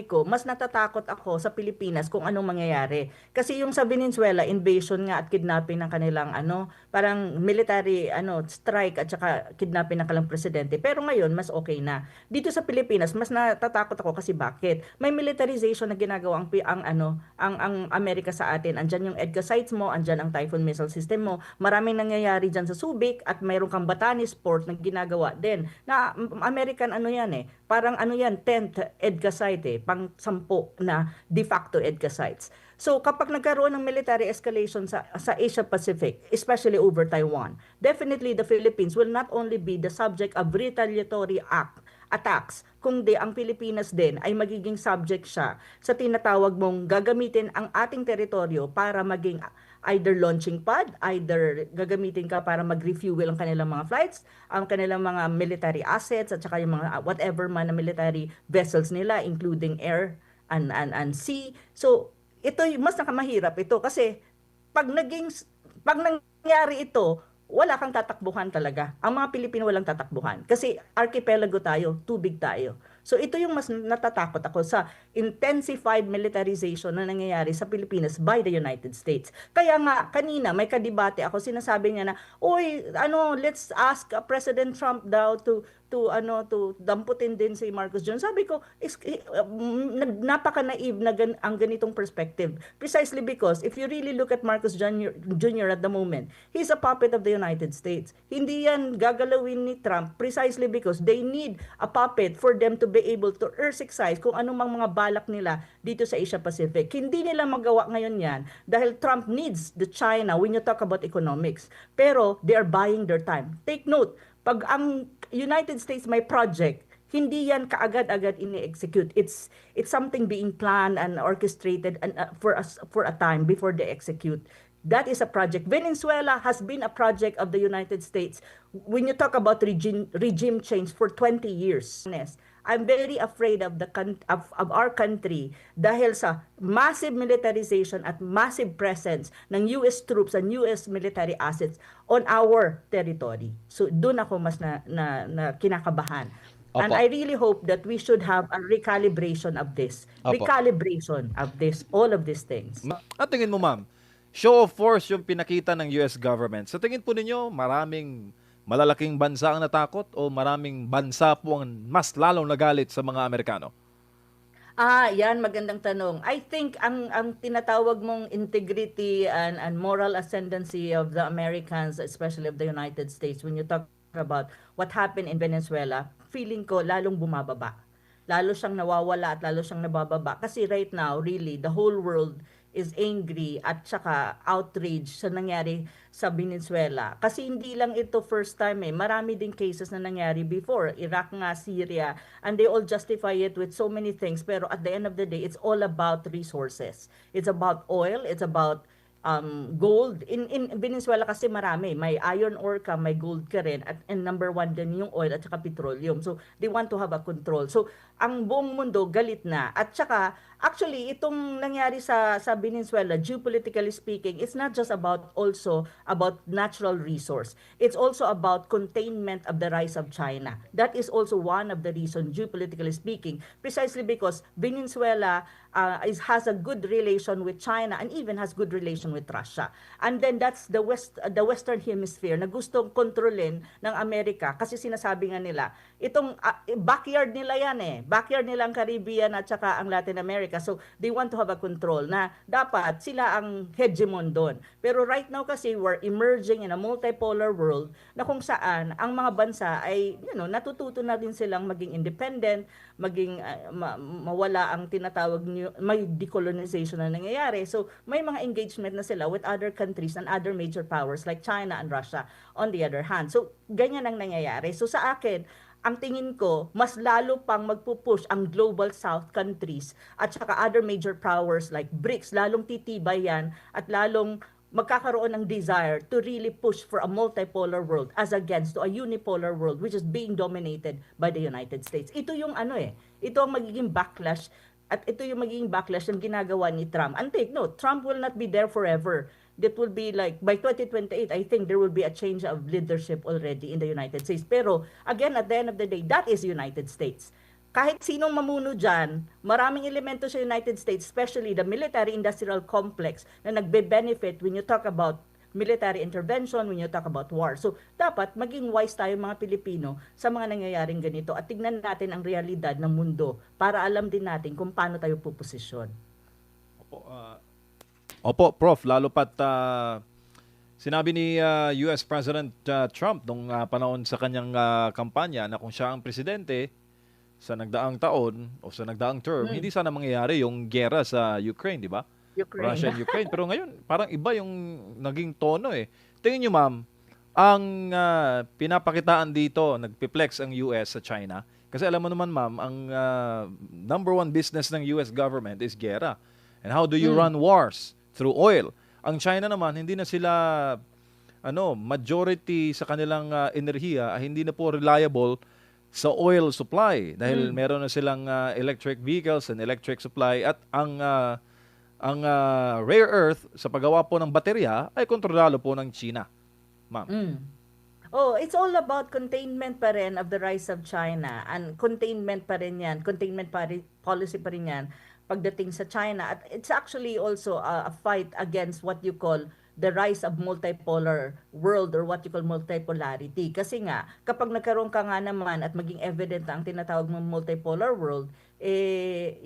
ko, mas natatakot ako sa Pilipinas kung anong mangyayari. Kasi yung sa Venezuela, invasion nga at kidnapping ng kanilang parang military strike at saka kidnapping ng kanilang presidente. Pero ngayon, mas okay na. Dito sa Pilipinas, mas natatakot ako kasi bakit? May militarization na ginagawa ang Amerika sa atin. Andyan yung EDCA sites mo, andyan ang Typhoon missile system mo. Maraming nangyayari dyan sa Subic at mayroon kang Batanes port na ginagawa din. Na American yan parang yan, 10th EDCA site pang 10 na de facto EDCA sites. So kapag nagkaroon ng military escalation sa Asia Pacific, especially over Taiwan, definitely the Philippines will not only be the subject of retaliatory attacks, kundi ang Pilipinas din ay magiging subject siya sa tinatawag mong gagamitin ang ating teritoryo para maging either launching pad, either gagamitin ka para mag-refuel ang kanilang mga flights, ang kanilang mga military assets, at saka yung mga whatever man na military vessels nila, including air and sea. So, ito mas nakamahirap ito kasi pag nangyari ito, wala kang tatakbuhan talaga. Ang mga Pilipino walang tatakbuhan kasi archipelago tayo, tubig tayo. So ito yung mas natatakot ako sa intensified militarization na nangyayari sa Pilipinas by the United States. Kaya nga kanina may kadebate ako, sinasabi niya na, "Uy, let's ask President Trump daw to damputin din si Marcos Jr." Sabi ko, napaka-naive na ang ganitong perspective. Precisely because if you really look at Marcos Jr. at the moment, he's a puppet of the United States. Hindi yan gagalawin ni Trump precisely because they need a puppet for them to be able to exercise kung anumang mga balak nila dito sa Asia Pacific. Hindi nila magawa ngayon yan dahil Trump needs the China when you talk about economics. Pero they are buying their time. Take note, pag ang United States may project, hindi yan kaagad-agad ini-execute. It's something being planned and orchestrated for a time before they execute. That is a project. Venezuela has been a project of the United States when you talk about regime change for 20 years. I'm very afraid of our country dahil sa massive militarization at massive presence ng US troops and US military assets on our territory. So doon ako mas na kinakabahan. And Opo. I really hope that we should have a recalibration of this. Opo. Recalibration of this, all of these things. At tingin mo, ma'am, show of force yung pinakita ng US government. Sa tingin po ninyo, maraming malalaking bansa ang natakot o maraming bansa po ang mas lalong nagalit sa mga Amerikano? Yan magandang tanong. I think ang tinatawag mong integrity and moral ascendancy of the Americans, especially of the United States, when you talk about what happened in Venezuela, feeling ko lalong bumababa. Lalo siyang nawawala at lalo siyang nabababa kasi right now, really, the whole world is angry at saka outraged sa nangyari sa Venezuela. Kasi hindi lang ito first time Marami din cases na nangyari before. Iraq nga, Syria, and they all justify it with so many things. Pero at the end of the day, it's all about resources. It's about oil, it's about gold. In Venezuela kasi marami. May iron ore ka, may gold ka rin. And number one din yung oil at saka petroleum. So, they want to have a control. So, ang buong mundo galit na. At saka, actually, itong nangyari sa Venezuela, geopolitically speaking, it's not just also about natural resource. It's also about containment of the rise of China. That is also one of the reasons, geopolitically speaking, precisely because Venezuela has a good relation with China and even has good relation with Russia. And then that's the Western Hemisphere na gustong kontrolin ng Amerika kasi sinasabi nga nila, itong backyard nila yan Backyard nila ang Caribbean at saka ang Latin America. So they want to have a control na dapat sila ang hegemon doon. Pero right now kasi we're emerging in a multipolar world na kung saan ang mga bansa ay natututo na din silang maging independent, maging mawala ang tinatawag niyo, may decolonization na nangyayari. So may mga engagement na sila with other countries and other major powers like China and Russia on the other hand. So ganyan ang nangyayari. So sa akin, ang tingin ko, mas lalo pang magpupush ang global south countries at saka other major powers like BRICS, lalong titibay yan at lalong magkakaroon ng desire to really push for a multipolar world as against to a unipolar world which is being dominated by the United States. Ito yung ito ang magiging backlash at ito yung magiging backlash ng ginagawa ni Trump. And take note, Trump will not be there forever. That will be like, by 2028, I think there will be a change of leadership already in the United States. Pero, again, at the end of the day, that is the United States. kahit sinong mamuno dyan, maraming elemento sa United States, especially the military-industrial complex na nagbe-benefit when you talk about military intervention, when you talk about war. So, dapat maging wise tayo mga Pilipino sa mga nangyayaring ganito at tignan natin ang realidad ng mundo para alam din natin kung paano tayo puposisyon. Opo, Prof, lalo pat sinabi ni US President Trump nung panahon sa kanyang kampanya na kung siya ang presidente sa nagdaang taon o sa nagdaang term, hindi sana mangyayari yung giyera sa Ukraine, di ba? Ukraine. Russia and Ukraine. Pero ngayon, parang iba yung naging tono eh. Tingin nyo, ma'am, ang pinapakitaan dito, nagpiplex ang US sa China. Kasi alam mo naman, ma'am, ang number one business ng US government is giyera. And how do you run wars? Through oil. Ang China naman, hindi na sila majority sa kanilang enerhiya ay hindi na po reliable sa oil supply dahil meron na silang electric vehicles and electric supply at ang rare earth sa paggawa po ng baterya ay kontrolado po ng China. Ma'am. Oh, it's all about containment pa rin of the rise of China and containment pa rin yan, policy pa rin yan pagdating sa China. At it's actually also a fight against what you call the rise of multipolar world or what you call multipolarity. Kasi nga, kapag nagkaroon ka nga naman at maging evident na ang tinatawag mong multipolar world,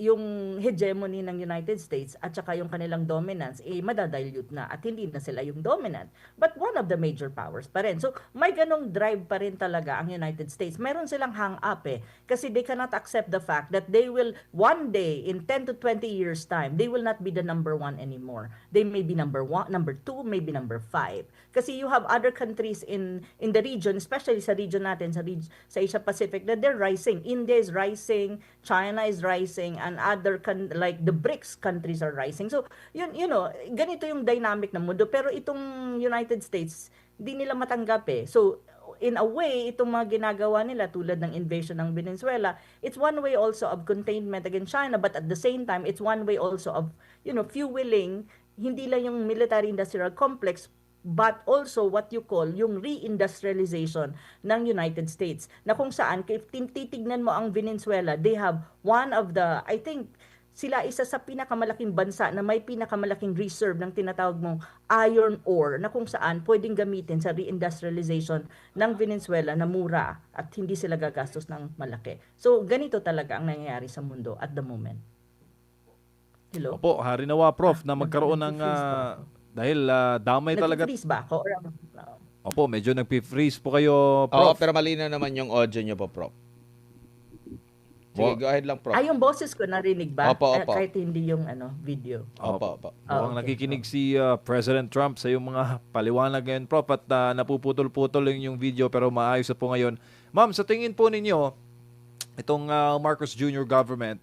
yung hegemony ng United States at saka yung kanilang dominance, madadilute na at hindi na sila yung dominant. But one of the major powers pa rin. So, may ganong drive pa rin talaga ang United States. Meron silang hang up kasi they cannot accept the fact that they will one day, in 10 to 20 years time, they will not be the number one anymore. They may be number one, number two, maybe number five. Kasi you have other countries in the region, especially sa region natin, sa Asia Pacific, that they're rising. India is rising, China is rising, and other like the BRICS countries are rising. So, ganito yung dynamic ng mundo. Pero itong United States, hindi nila matanggap So, in a way, itong mga ginagawa nila tulad ng invasion ng Venezuela, it's one way also of containment against China, but at the same time, it's one way also of, fueling hindi lang yung military-industrial complex, but also what you call yung reindustrialization ng United States. Na kung saan, if titignan mo ang Venezuela, they have one of the, I think, sila isa sa pinakamalaking bansa na may pinakamalaking reserve ng tinatawag mong iron ore na kung saan pwedeng gamitin sa reindustrialization ng Venezuela na mura at hindi sila gagastos ng malaki. So, ganito talaga ang nangyayari sa mundo at the moment. Hello? Opo, harinawa, Prof, na magkaroon ng dahil damay talaga. Nag-freeze ba ako? Opo, medyo nag-freeze po kayo, Prof. Oo, pero malinaw naman yung audio nyo po, Prof. Sige, go ahead lang, Prof. Yung boses ko narinig ba? Opo, opo. Kahit hindi yung Opo, video. opo. Mukhang nakikinig si President Trump sa yung mga paliwanag ngayon, Prof. At napuputol-putol yung video pero maayos na po ngayon. Ma'am, sa tingin po ninyo, itong Marcos Jr. government,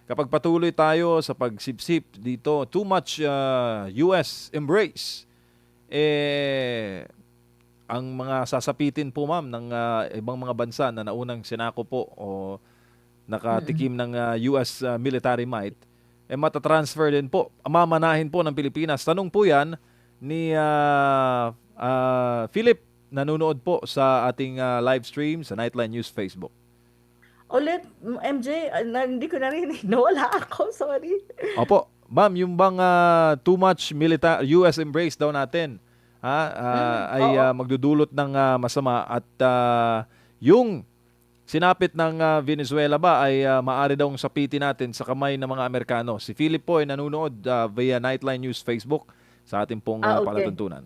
kapag patuloy tayo sa pagsipsip dito, too much US embrace, ang mga sasapitin po, ma'am, ng ibang mga bansa na naunang sinako po o nakatikim ng US military might, matatransfer din po, mamanahin po ng Pilipinas. Tanong po yan ni Philip, nanonood po sa ating live stream sa Nightline News Facebook. Ulit, MJ, hindi ko narinig. Nawala ako, sorry. Opo. Ma'am, yung bang too much US embrace daw natin ay magdudulot ng masama at yung sinapit ng Venezuela ba ay maaari daw sapitin natin sa kamay ng mga Amerikano. Si Philip po ay nanonood via Nightline News Facebook sa ating pong palatuntunan.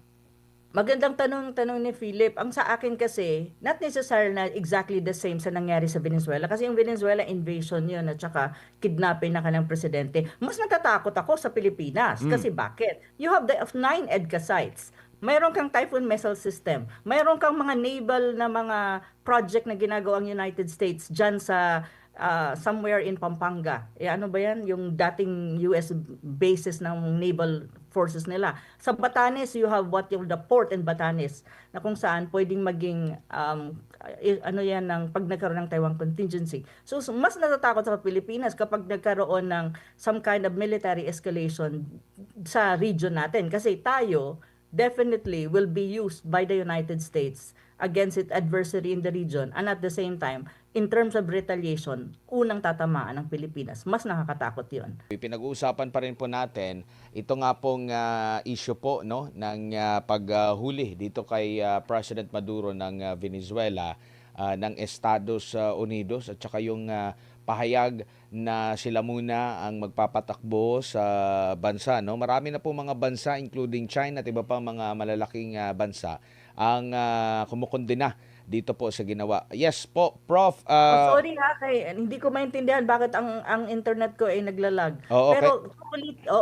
Magandang tanong ni Philip. Ang sa akin kasi, not necessarily na exactly the same sa nangyari sa Venezuela. Kasi yung Venezuela invasion yun at saka kidnapping na kanilang presidente. Mas natatakot ako sa Pilipinas. Kasi bakit? You have the 9 EDCA sites. Mayroon kang Typhoon missile system. Mayroon kang mga naval na mga project na ginagawa ng United States dyan sa somewhere in Pampanga. Ano ba yan? Yung dating US bases ng naval forces nila. Sa Batanes, you have the port in Batanes na kung saan pwedeng maging yan ng pag nagkaroon ng Taiwan contingency. So mas natatakot sa Pilipinas kapag nagkaroon ng some kind of military escalation sa region natin kasi tayo definitely will be used by the United States against its adversary in the region, and at the same time, in terms of retaliation, unang tatamaan ng Pilipinas. Mas nakakatakot yun. Pinag-uusapan pa rin po natin ito nga pong issue po, no, ng paghuli dito kay President Maduro ng Venezuela ng Estados Unidos, at saka yung pahayag na sila muna ang magpapatakbo sa bansa, no. Marami na po mga bansa including China at iba pang mga malalaking bansa ang kumukondena dito po sa ginawa. Yes po, Prof. Sorry ha, hindi ko maintindihan bakit ang internet ko ay naglalag. Oo, okay. Pero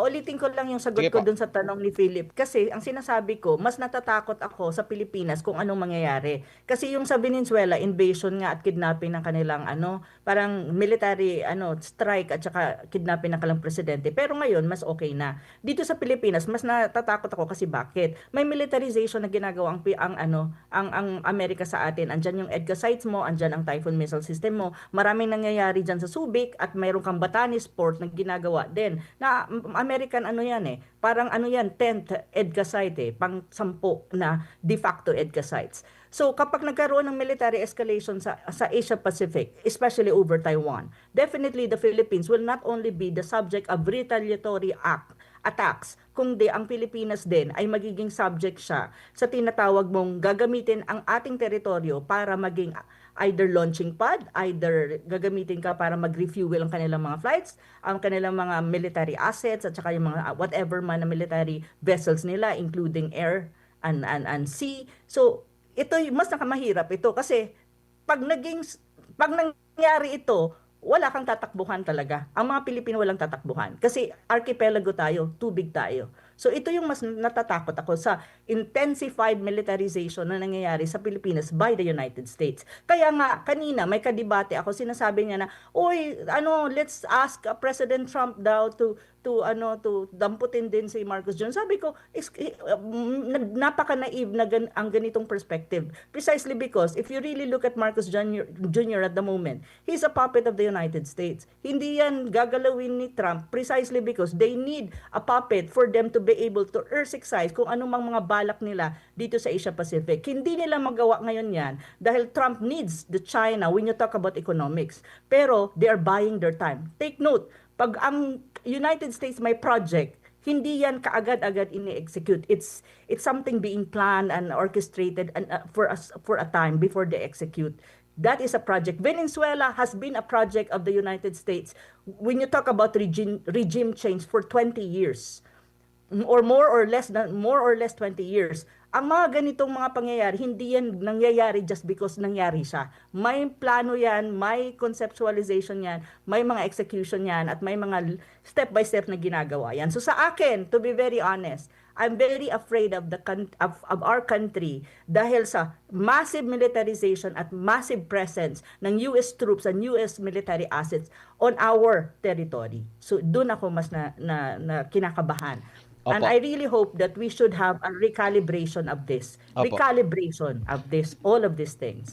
ulitin ko lang yung sagot Sige ko po. dun sa tanong ni Philip. Kasi ang sinasabi ko, mas natatakot ako sa Pilipinas kung anong mangyayari. Kasi yung sa Venezuela, invasion nga at kidnapping ng kanilang parang military strike at saka kidnapping ng kanilang presidente. Pero ngayon, mas okay na. Dito sa Pilipinas, mas natatakot ako kasi bakit? May militarization na ginagawa ang Amerika sa atin. Andyan yung EDCA sites mo, andyan ang Typhoon missile system mo. Maraming nangyayari dyan sa Subic at mayroon kang Batanes port na ginagawa din. Na American parang 10th EDCA site pang 10 na de facto EDCA sites. So kapag nagkaroon ng military escalation sa Asia Pacific, especially over Taiwan, definitely the Philippines will not only be the subject of retaliatory attacks, kundi ang Pilipinas din ay magiging subject siya sa tinatawag mong gagamitin ang ating teritoryo para maging either launching pad, either gagamitin ka para mag-refuel ang kanilang mga flights, ang kanilang mga military assets, at saka yung mga whatever man na military vessels nila, including air and sea. So, ito mas nakamahirap ito kasi pag nangyari ito, wala kang tatakbuhan talaga. Ang mga Pilipino walang tatakbuhan. Kasi archipelago tayo, tubig tayo. So ito yung mas natatakot ako sa intensified militarization na nangyayari sa Pilipinas by the United States. Kaya nga, kanina may kadebate ako, sinasabi niya na, let's ask President Trump daw to damputin din si Marcos Jr. Sabi ko, napaka-naive na ang ganitong perspective. Precisely because if you really look at Marcos Jr. at the moment, he's a puppet of the United States. Hindi yan gagalawin ni Trump precisely because they need a puppet for them to be able to exercise kung anumang mga balak nila dito sa Asia Pacific. Hindi nila magawa ngayon yan dahil Trump needs the China when you talk about economics. Pero they are buying their time. Take note, pag ang United States may project, hindi yan kaagad-agad ini-execute. It's something being planned and orchestrated and for a time before they execute. That is a project. Venezuela has been a project of the United States when you talk about regime change for 20 years. Or more or less 20 years. Ang mga ganitong mga pangyayari, hindi yan nangyayari just because nangyari siya. May plano yan, may conceptualization yan, may mga execution yan, at may mga step by step na ginagawa yan. So sa akin, to be very honest, I'm very afraid of our country dahil sa massive militarization at massive presence ng US troops and US military assets on our territory. So doon ako mas na kinakabahan. Opo. And I really hope that we should have a recalibration of this. Opo. Recalibration of this, all of these things.